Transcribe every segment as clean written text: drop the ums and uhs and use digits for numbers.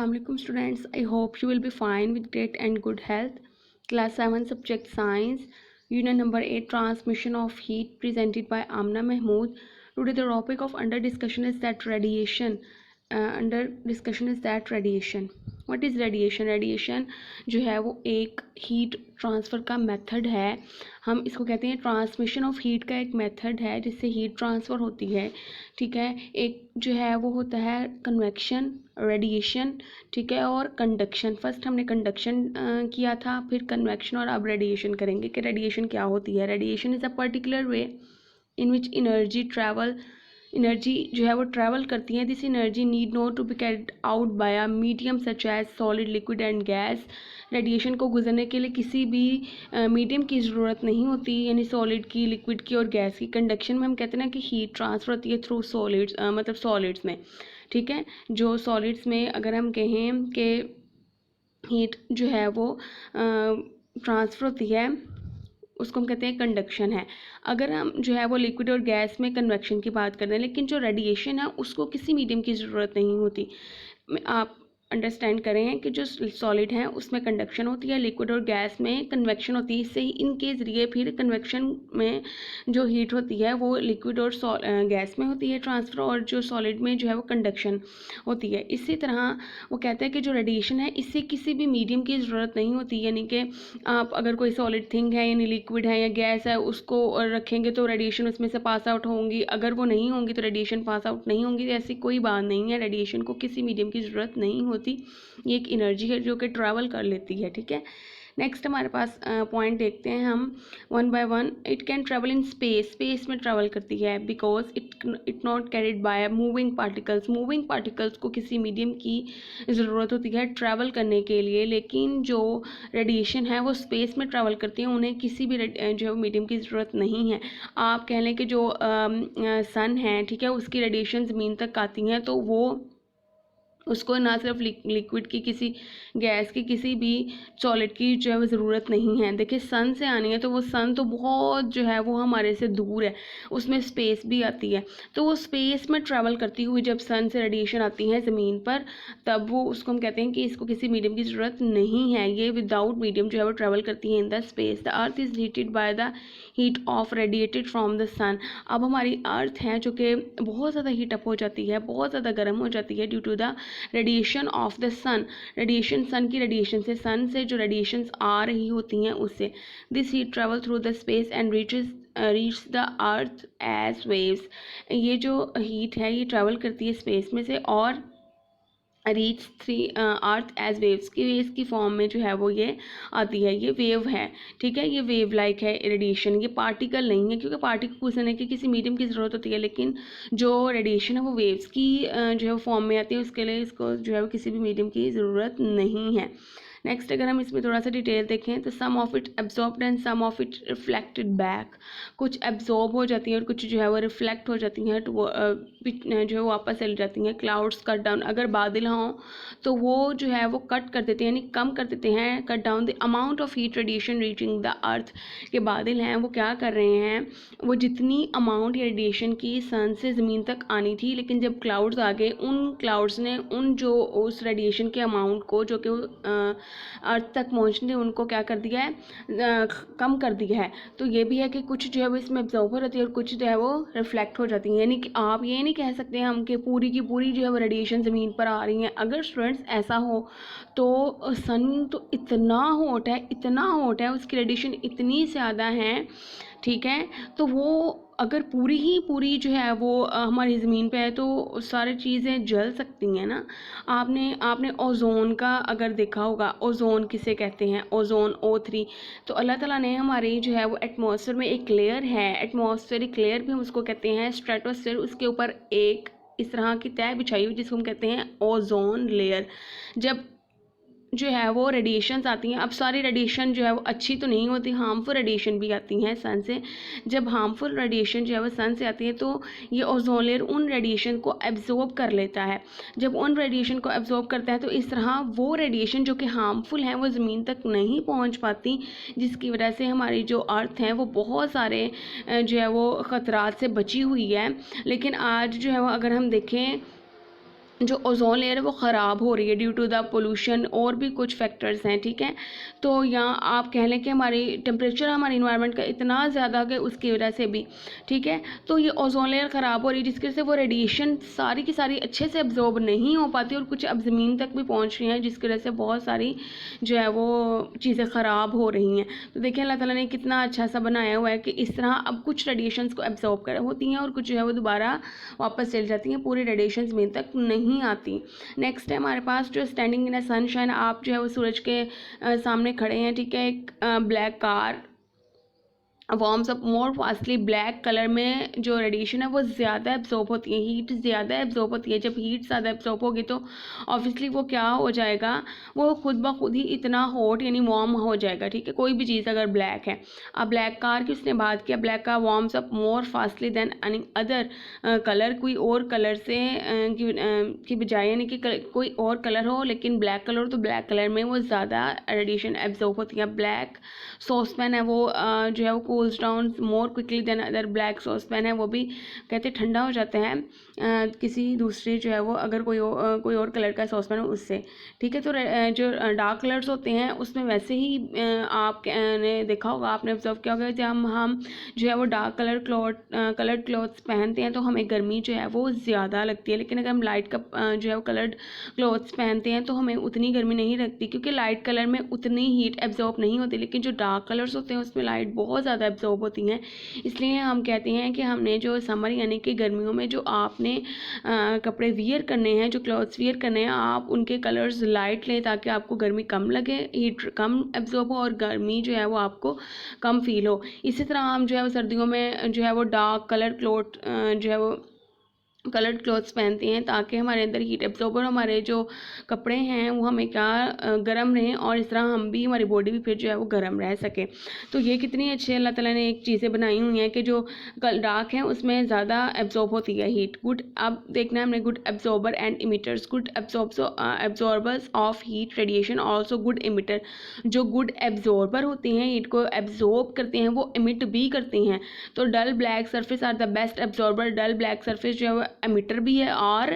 Assalamualaikum students. I hope you will be fine with great and good health. Class 7 subject science, unit number 8 transmission of heat presented by Amna Mahmood. Today the topic of under discussion is that radiation. What is radiation? Radiation जो है वो एक heat transfer का method है. हम इसको कहते हैं ट्रांसमिशन ऑफ हीट का एक मेथड है जिससे हीट ट्रांसफ़र होती है. ठीक है, एक जो है वो होता है कन्वेक्शन, रेडिएशन, ठीक है, और कंडक्शन. फर्स्ट हमने कंडक्शन किया था, फिर कन्वेक्शन, और अब रेडिएशन करेंगे कि रेडिएशन क्या होती है. Radiation is a particular way in which energy जो है वो ट्रैवल करती है. This energy need not to be carried out by a medium such as solid, liquid and gas. Radiation को गुजरने के लिए किसी भी मीडियम की ज़रूरत नहीं होती, यानी सॉलिड की, लिक्विड की और गैस की. कंडक्शन में हम कहते हैं ना कि हीट ट्रांसफ़र होती है थ्रू सॉलिड्स, मतलब सॉलिड्स में. ठीक है, जो सॉलिड्स में अगर हम कहें कि हीट जो है वो ट्रांसफ़र होती है उसको हम कहते हैं कंडक्शन है. अगर हम जो है वो लिक्विड और गैस में कन्वेक्शन की बात करते हैं, लेकिन जो रेडिएशन है उसको किसी मीडियम की ज़रूरत नहीं होती. आप अंडरस्टैंड करें कि जो सॉलिड है उसमें कंडक्शन होती है, लिक्विड और गैस में कन्वेक्शन होती है. इससे ही इनके ज़रिए फिर कन्वेक्शन में जो हीट होती है वो लिक्विड और गैस में होती है ट्रांसफ़र, और जो सॉलिड में जो है वो कंडक्शन होती है. इसी तरह वो कहते हैं कि जो रेडिएशन है इससे किसी भी मीडियम की ज़रूरत नहीं होती, यानी कि आप अगर कोई सॉलिड थिंग है यानी लिक्विड है या गैस है उसको रखेंगे तो रेडिएशन उसमें से पास आउट होंगी, अगर वो नहीं होंगी तो रेडिएशन पास आउट नहीं होंगी. ऐसी कोई बात नहीं है, रेडिएशन को किसी मीडियम की ज़रूरत नहीं होती. ये एक एनर्जी है जो कि ट्रैवल कर लेती है. ठीक है, नेक्स्ट हमारे पास पॉइंट देखते हैं हम one by one. It can travel in space में ट्रैवल करती है because it not carried by moving particles. Moving particles को किसी मीडियम की ज़रूरत होती है ट्रैवल करने के लिए, लेकिन जो रेडिएशन है वो स्पेस में ट्रैवल करती है, उन्हें किसी भी जो है मीडियम की ज़रूरत नहीं है. आप कह लें कि जो सन है, ठीक है, उसकी रेडिएशन ज़मीन तक आती हैं तो वो उसको ना सिर्फ लिक्विड की, किसी गैस की, किसी भी सॉलिड की जो है वो ज़रूरत नहीं है. देखिए सन से आनी है तो वो सन तो बहुत जो है वो हमारे से दूर है, उसमें स्पेस भी आती है, तो वो स्पेस में ट्रैवल करती हुई जब सन से रेडिएशन आती है ज़मीन पर, तब वो उसको हम कहते हैं कि इसको किसी मीडियम की ज़रूरत नहीं है, ये विदाउट मीडियम जो है वो ट्रैवल करती है in the space. The earth is heated by the heat of radiated from the sun. अब हमारी अर्थ है जो कि बहुत ज़्यादा हीटअप हो जाती है, बहुत ज़्यादा गर्म हो जाती है due to the radiation of the sun. Radiation, sun की रेडिएशन से, सन से जो रेडिएशंस आ रही होती हैं उससे. This heat travel through the space and reach the earth as waves. ये जो हीट है ये ट्रैवल करती है स्पेस में से और reach three earth as waves की फॉर्म में जो है वो ये आती है. ये वेव है, ठीक है, ये वेव लाइक है रेडिएशन, ये पार्टिकल नहीं है, क्योंकि पार्टिकल गुजरने की किसी मीडियम की ज़रूरत होती है, लेकिन जो रेडिएशन है वो वेव्स की जो है वो फॉर्म में आती है, उसके लिए इसको जो है वो किसी भी मीडियम की ज़रूरत नहीं है. नेक्स्ट अगर हम इसमें थोड़ा सा डिटेल देखें तो some of it absorbed and some of it reflected back. कुछ एब्जॉर्ब हो जाती हैं और कुछ जो है वो रिफ्लेक्ट हो जाती हैं, तो वो जो है वो वापस चली जाती हैं. क्लाउड्स कट डाउन, अगर बादल हों तो वो जो है वो कट कर देते हैं, यानी कम कर देते हैं, cut down the amount of heat radiation reaching the earth. के बादल हैं वो क्या कर रहे हैं, वो जितनी अमाउंट रेडिएशन की सन से ज़मीन तक आनी थी, लेकिन जब क्लाउड्स आ गए उन क्लाउड्स ने उन जो उस रेडिएशन के अमाउंट को जो कि अर्थ तक पहुंचने उनको क्या कर दिया है, कम कर दिया है. तो ये भी है कि कुछ जो है वो इसमें एब्जॉर्ब हो जाती है और कुछ जो है वो रिफ्लेक्ट हो जाती है, यानी कि आप ये नहीं कह सकते हम कि पूरी की पूरी जो है वो रेडिएशन ज़मीन पर आ रही हैं. अगर स्टूडेंट्स ऐसा हो तो सन तो इतना हॉट है, इतना हॉट है, उसकी रेडिएशन इतनी ज़्यादा है, ठीक है, तो वो अगर पूरी ही पूरी जो है वो हमारी ज़मीन पे है तो सारी चीज़ें जल सकती हैं ना. आपने ओजोन का अगर देखा होगा, ओजोन किसे कहते हैं, ओजोन O3. तो अल्लाह ताला ने हमारी जो है वो एटमॉस्फेयर में एक लेयर है, एटमॉस्फेरिक लेयर भी हम उसको कहते हैं, स्ट्रेटोस्फेयर, उसके ऊपर एक इस तरह की तय बिछाई हुई जिसको हम कहते हैं ओजोन लेयर. जब जो है वो रेडिएशंस आती हैं, अब सारी रेडिएशन जो है वो अच्छी तो नहीं होती, हार्मफुल रेडिएशन भी आती हैं सन से. जब हार्मफुल रेडिएशन जो है वो सन से आती है तो ये ओजोन लेयर उन रेडिएशन को एब्जॉर्ब कर लेता है. जब उन रेडिएशन को एब्जॉर्ब करता है तो इस तरह वो रेडिएशन जो कि हार्मफुल हैं वो ज़मीन तक नहीं पहुंच पाती, जिसकी वजह से हमारी जो अर्थ है वो बहुत सारे जो है वो ख़तरात से बची हुई है. लेकिन आज जो है वो अगर हम देखें जो ओजोन लेयर है वो ख़राब हो रही है ड्यू टू द पोल्यूशन और भी कुछ फैक्टर्स हैं, ठीक है। तो यहाँ आप कह लें कि हमारी टेम्परेचर हमारे इन्वायरमेंट का इतना ज़्यादा कि उसकी वजह से भी, ठीक है, तो ये ओजोन लेयर ख़राब हो रही है जिसकी वजह से वो रेडिएशन सारी की सारी अच्छे से एब्जॉर्ब नहीं हो पाती और कुछ अब ज़मीन तक भी पहुँच रही हैं जिसकी वजह से बहुत सारी जो है वो चीज़ें ख़राब हो रही हैं। तो देखिए अल्लाह ताला ने कितना अच्छा सा बनाया हुआ है कि इस तरह अब कुछ रेडिएशंस को एब्जॉर्ब कर होती हैं और कुछ जो है वो दोबारा वापस चली जाती हैं, पूरी रेडिएशन ज़मीन तक नहीं आती। नेक्स्ट है हमारे पास जो स्टैंडिंग इन अ सनशाइन, आप जो है वो सूरज के सामने खड़े हैं, ठीक है, एक black car warms up more fastly, black colour में जो रेडिएशन है वो ज़्यादा एब्जॉर्ब होती है, हीट ज़्यादा एब्जॉर्ब होती है। जब हीट ज़्यादा एब्जॉर्ब होगी तो ऑब्वियसली वो क्या हो जाएगा, वो खुद ब खुद ही इतना हॉट यानी वार्म हो जाएगा, ठीक है। कोई भी चीज़ अगर ब्लैक है, अब ब्लैक कार की उसने बात किया, black car warms up more fastly than any other colour, कोई और कलर से की बजाय, यानी कि कोई और कलर हो लेकिन ब्लैक कलर हो तो ब्लैक कलर में वो ज़्यादा रेडिएशन एब्जॉर्ब होती है। ब्लैक सॉसपैन है वो जो है वो cools down more quickly than other, black saucepan है वो भी कहते हैं ठंडा हो जाता है किसी दूसरे जो है वो अगर कोई और कलर का सॉसपैन हो उससे, ठीक है। तो जो डार्क कलर्स होते हैं उसमें वैसे ही आपने देखा होगा, आपने ऑब्जर्व किया होगा, जब हम जो है वो डार्क कलर्ड क्लॉथ्स पहनते हैं तो हमें गर्मी जो है वो ज़्यादा लगती है, लेकिन अगर हम लाइट का जो है वो कलर्ड क्लॉथ्स पहनते हैं तो हमें उतनी गर्मी नहीं लगती क्योंकि लाइट कलर में उतनी हीट एब्जॉर्ब नहीं होती, लेकिन जो डार्क कलर्स होते हैं उसमें लाइट बहुत ज़्यादा एब्जॉर्ब होती हैं। इसलिए हम कहते हैं कि हमने जो समर यानी कि गर्मियों में जो आपने कपड़े वियर करने हैं, जो क्लॉथ्स वियर करने हैं, आप उनके कलर्स लाइट लें ताकि आपको गर्मी कम लगे, हीट कम एब्जॉर्ब हो और गर्मी जो है वो आपको कम फील हो। इसी तरह हम जो है वो सर्दियों में जो है वो डार्क कलर क्लॉथ जो है वो कलर्ड क्लॉथ्स पहनते हैं ताकि हमारे अंदर हीट एब्जॉर्बर, हमारे जो कपड़े हैं वो हमें क्या गर्म रहें और इस तरह हम भी, हमारी बॉडी भी फिर जो है वो गर्म रह सके। तो ये कितनी अच्छी अल्लाह ताला ने एक चीज़ें बनाई हुई हैं कि जो डार्क है उसमें ज़्यादा एब्जॉर्ब होती है हीट। गुड, अब देखना है हमने good absorber and emitters, good absorbers of heat radiation, also good emitter. जो गुड एब्जॉर्बर होते हैं, हीट को एब्जॉर्ब करते हैं, वो इमिट भी करते हैं। तो dull black surface are the best absorber, dull black surface जो है वो एमिटर भी है और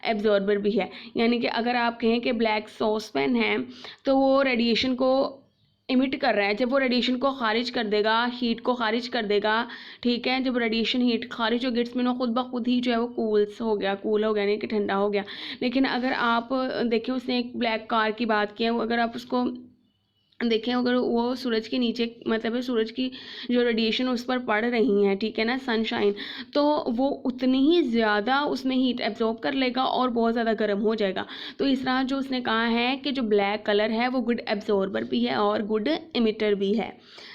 एब्जॉर्बर भी है। यानी कि अगर आप कहें कि ब्लैक सॉसपैन है तो वो रेडिएशन को इमिट कर रहा है, जब वो रेडिएशन को खारिज कर देगा, हीट को खारिज कर देगा, ठीक है, जब रेडिएशन हीट खारिज होगी इट्स मीन वो खुद ब खुद ही जो है वो कूल हो गया यानी कि ठंडा हो गया। लेकिन अगर आप देखें, उसने एक ब्लैक कार की बात की है, अगर आप उसको देखें, अगर वो सूरज के नीचे, मतलब है सूरज की जो रेडिएशन उस पर पड़ रही हैं, ठीक है ना, सनशाइन, तो वो उतनी ही ज़्यादा उसमें हीट एब्जॉर्ब कर लेगा और बहुत ज़्यादा गर्म हो जाएगा। तो इस तरह जो उसने कहा है कि जो ब्लैक कलर है वो गुड एब्जॉर्बर भी है और गुड इमिटर भी है।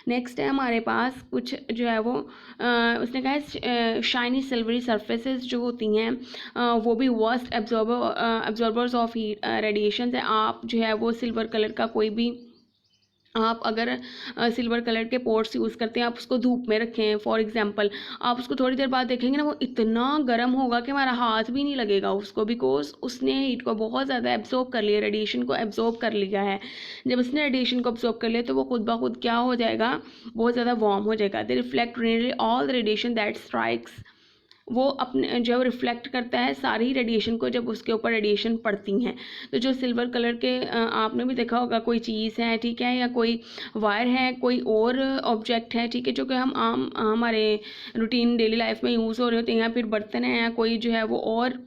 नेक्स्ट है हमारे पास कुछ जो है वो उसने कहा है शाइनी सिल्वरी सरफेसेस जो होती हैं वो भी worst absorbers of heat radiation है। आप जो है वो सिल्वर कलर का कोई भी, आप अगर सिल्वर कलर के पॉट्स यूज़ करते हैं, आप उसको धूप में रखें फॉर एग्जांपल, आप उसको थोड़ी देर बाद देखेंगे ना वो इतना गर्म होगा कि हमारा हाथ भी नहीं लगेगा उसको, बिकॉज उसने हीट को बहुत ज़्यादा एब्जॉर्ब कर लिया, रेडिएशन को एब्जॉर्ब कर लिया है। जब उसने रेडिएशन को एब्जॉर्ब कर लिया तो वो खुद ब खुद क्या हो जाएगा, बहुत ज़्यादा वार्म हो जाएगा। दे reflect nearly all the radiation that strikes, वो अपने जो रिफ्लेक्ट करता है सारी रेडिएशन को जब उसके ऊपर रेडिएशन पड़ती हैं। तो जो सिल्वर कलर के आपने भी देखा होगा, कोई चीज़ है, ठीक है, या कोई वायर है, कोई और ऑब्जेक्ट है, ठीक है, जो कि हम हमारे रूटीन डेली लाइफ में यूज़ हो रहे होते हैं, या फिर बर्तन है या कोई जो है वो और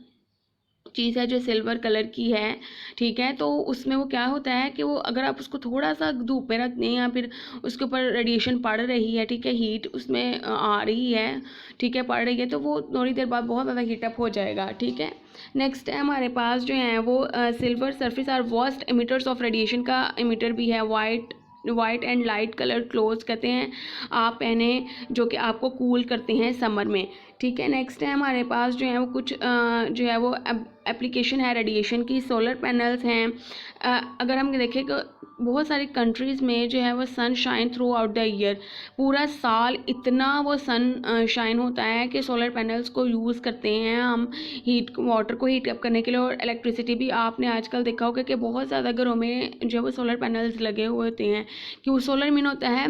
चीज़ है जो सिल्वर कलर की है, ठीक है, तो उसमें वो क्या होता है कि वो अगर आप उसको थोड़ा सा धूप में रख दें या फिर उसके ऊपर रेडिएशन पड़ रही है, ठीक है, हीट उसमें आ रही है, ठीक है, पड़ रही है, तो वो थोड़ी देर बाद बहुत ज़्यादा हीटअप हो जाएगा, ठीक है। नेक्स्ट है हमारे पास जो है वो silver surface are worst emitters of radiation का इमिटर भी है। White and light colour clothes कहते हैं आप पहने जो कि आपको कूल करते हैं समर में, ठीक है। नेक्स्ट है हमारे पास जो है वो कुछ जो है वो एप्लीकेशन है रेडिएशन की। सोलर पैनल्स हैं, अगर हम देखें कि बहुत सारी कंट्रीज़ में जो है वो sun shine throughout the year, पूरा साल इतना वो सन शाइन होता है कि सोलर पैनल्स को यूज़ करते हैं हम वाटर को हीट अप करने के लिए। और इलेक्ट्रिसिटी भी आपने आजकल देखा होगा कि बहुत ज़्यादा घरों में जो है वो सोलर पैनल्स लगे हुए होते हैं। कि वो सोलर मीन होता है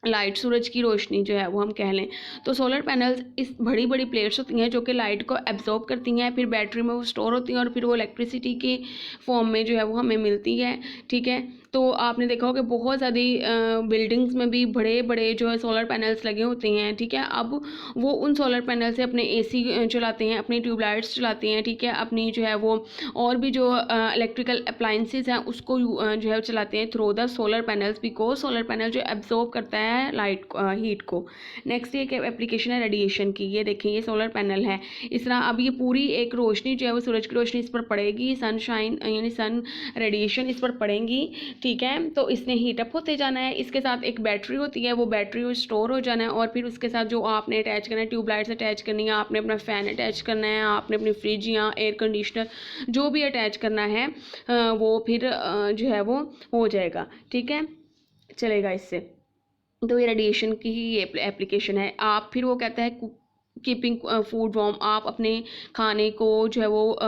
लाइट, सूरज की रोशनी जो है वो हम कह लें। तो सोलर पैनल्स इस बड़ी बड़ी प्लेट्स होती हैं जो कि लाइट को एब्जॉर्ब करती हैं, फिर बैटरी में वो स्टोर होती हैं और फिर वो इलेक्ट्रिसिटी के फॉर्म में जो है वो हमें मिलती है। ठीक है, तो आपने देखा होगा बहुत ज़्यादा बिल्डिंग्स में भी बड़े बड़े जो है सोलर पैनल्स लगे होते हैं। ठीक है, अब वो उन सोलर पैनल से अपने AC चलाते हैं, अपनी ट्यूबलाइट्स चलाते हैं। ठीक है, अपनी जो है वो और भी जो इलेक्ट्रिकल अप्लाइंसेस हैं उसको जो है चलाते हैं through the solar panels, because solar panel जो एब्जॉर्ब करता है लाइट हीट को। नेक्स्ट एक एप्लीकेशन है रेडिएशन की। ये देखें, ये सोलर पैनल है। इस तरह अब ये पूरी एक रोशनी जो है वो सूरज की रोशनी इस पर पड़ेगी, सनशाइन यानी सन रेडिएशन इस पर पड़ेंगी। ठीक है, तो इसने हीट अप होते जाना है। इसके साथ एक बैटरी होती है, वो बैटरी स्टोर हो जाना है और फिर उसके साथ जो आपने अटैच करना है, ट्यूबलाइट्स अटैच करनी है, आपने अपना फ़ैन अटैच करना है, आपने अपनी फ्रिज या एयर कंडीशनर जो भी अटैच करना है वो फिर जो है वो हो जाएगा। ठीक है, चलेगा इससे। तो ये रेडिएशन की ही ये एप्लीकेशन है। आप फिर वो कहता है कीपिंग फूड वार्म, आप अपने खाने को जो है वो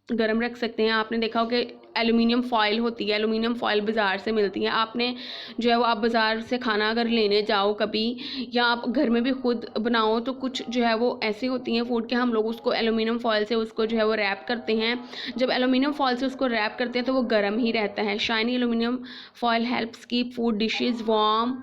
गर्म रख सकते हैं। आपने देखा हो कि एलुमिनियम फॉयल होती है, एलुमिनियम फॉयल बाज़ार से मिलती है। आपने जो है वो आप बाज़ार से खाना अगर लेने जाओ कभी, या आप घर में भी खुद बनाओ, तो कुछ जो है वो ऐसी होती हैं फूड के हम लोग उसको एलुमिनियम फॉयल से उसको जो है वो रैप करते हैं। जब एलुमिनियम फॉयल से उसको रैप करते हैं तो वो गर्म ही रहता है। Shiny aluminium foil helps keep food dishes warm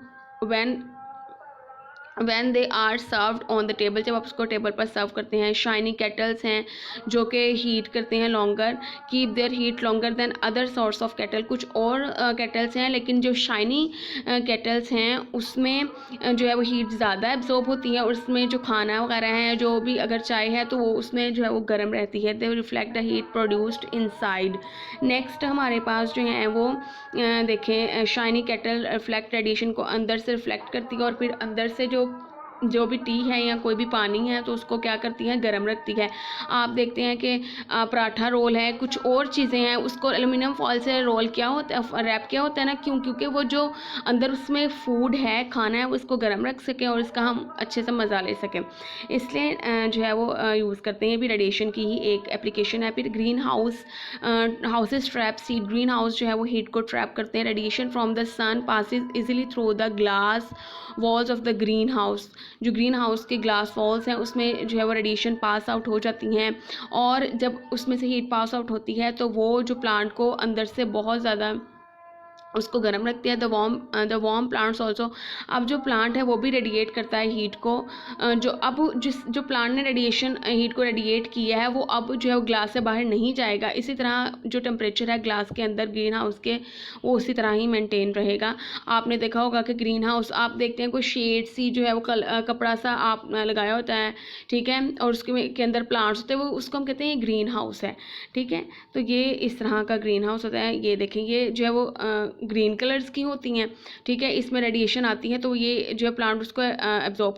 when they are served on the table, जब आप उसको टेबल पर सर्व करते हैं। शाइनी केटल्स हैं जो कि हीट करते हैं longer, keep their heat longer than other sorts of kettle. कुछ और केटल्स हैं लेकिन जो शाइनी केटल्स हैं उसमें जो है वो हीट ज़्यादा एब्जॉर्ब होती है और उसमें जो खाना वगैरह है, जो भी अगर चाय है तो वो उसमें जो है वो गर्म रहती है। दे reflect the heat produced inside. Next हमारे पास जो है वो देखें, शाइनी केटल रिफ्लेक्ट रेडिएशन को अंदर से रिफ्लेक्ट करती है और फिर अंदर से जो भी टी है या कोई भी पानी है तो उसको क्या करती है, गर्म रखती है। आप देखते हैं कि पराठा रोल है, कुछ और चीज़ें हैं, उसको एलुमिनियम फॉयल से रोल किया होता है, रैप किया होता है ना, क्योंकि वो जो अंदर उसमें फूड है, खाना है, वो उसको गर्म रख सकें और इसका हम अच्छे से मज़ा ले सकें, इसलिए जो है वो यूज़ करते हैं। ये भी रेडिएशन की ही एक एप्लीकेशन है। फिर greenhouses trap seed. Greenhouse जो है वो हीट को ट्रैप करते हैं। Radiation from the sun passes easily through the glass walls of the greenhouse. जो ग्रीन हाउस के ग्लास वॉल्स हैं उसमें जो है वो रेडिएशन पास आउट हो जाती हैं और जब उसमें से हीट पास आउट होती है तो वो जो प्लांट को अंदर से बहुत ज़्यादा उसको गर्म रखती है। The warm plants also. अब जो प्लांट है वो भी रेडिएट करता है हीट को। जो प्लांट ने हीट को रेडिएट किया है वो अब जो है वो ग्लास से बाहर नहीं जाएगा। इसी तरह जो टेम्परेचर है ग्लास के अंदर ग्रीन हाउस के, वो उसी तरह ही मेंटेन रहेगा। आपने देखा होगा कि ग्रीन हाउस आप देखते हैं कोई शेड सी जो है वो कपड़ा सा आप लगाया होता है, ठीक है, और उसके के अंदर प्लांट्स होते हैं, वो उसको हम कहते हैं ग्रीन हाउस है। ठीक है, तो ये इस तरह का ग्रीन हाउस होता है। ये देखें, ये जो है वो ग्रीन कलर्स की होती हैं। ठीक है, इसमें रेडिएशन आती है तो ये जो है प्लांट उसको उसको एब्जॉर्ब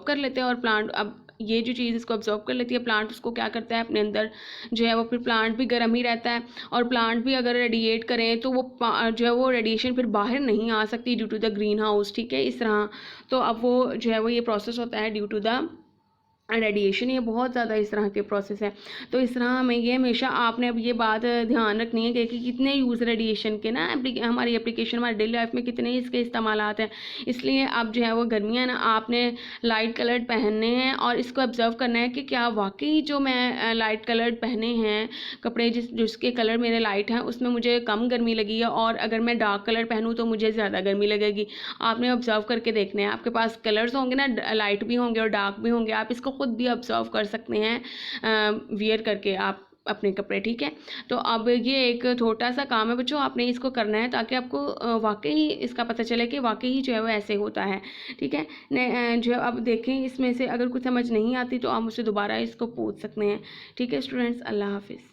कर लेते हैं और प्लांट अब ये जो चीज़ इसको एब्जॉर्ब कर लेती है, प्लांट उसको क्या करता है अपने अंदर जो है वो, फिर प्लांट भी गर्म ही रहता है और प्लांट भी अगर रेडिएट करें तो वो जो है वो रेडिएशन फिर बाहर नहीं आ सकती due to the greenhouse. ठीक है, इस तरह तो अब वो जो है वो ये प्रोसेस होता है ड्यू टू द रेडिएशन। ये बहुत ज़्यादा इस तरह के प्रोसेस है। तो इस तरह हमें ये हमेशा आपने अब ये बात ध्यान रखनी है कि कितने यूज़ रेडिएशन के ना हमारी एप्लीकेशन, हमारी डेली लाइफ में कितने इसके इस्तेमालात हैं। इसलिए अब जो है वो गर्मियाँ ना आपने लाइट कलर्ड पहनने हैं और इसको ऑब्ज़र्व करना है कि क्या वाकई जो मैं लाइट कलर्ड पहने हैं कपड़े, जिसके कलर मेरे लाइट हैं उसमें मुझे कम गर्मी लगी है, और अगर मैं डार्क कलर पहनूँ तो मुझे ज़्यादा गर्मी लगेगी। आपने ऑब्ज़र्व करके देखना है। आपके पास कलर्स होंगे ना, लाइट भी होंगे और डार्क भी होंगे, आप इसको खुद भी ऑब्जर्व कर सकते हैं वियर करके आप अपने कपड़े। ठीक है, तो अब ये एक छोटा सा काम है बच्चों, आपने इसको करना है ताकि आपको वाकई इसका पता चले कि वाकई जो है वो ऐसे होता है। ठीक है, जो अब देखें इसमें से अगर कुछ समझ नहीं आती तो आप मुझसे दोबारा इसको पूछ सकते हैं। ठीक है स्टूडेंट्स, अल्लाह हाफिज़।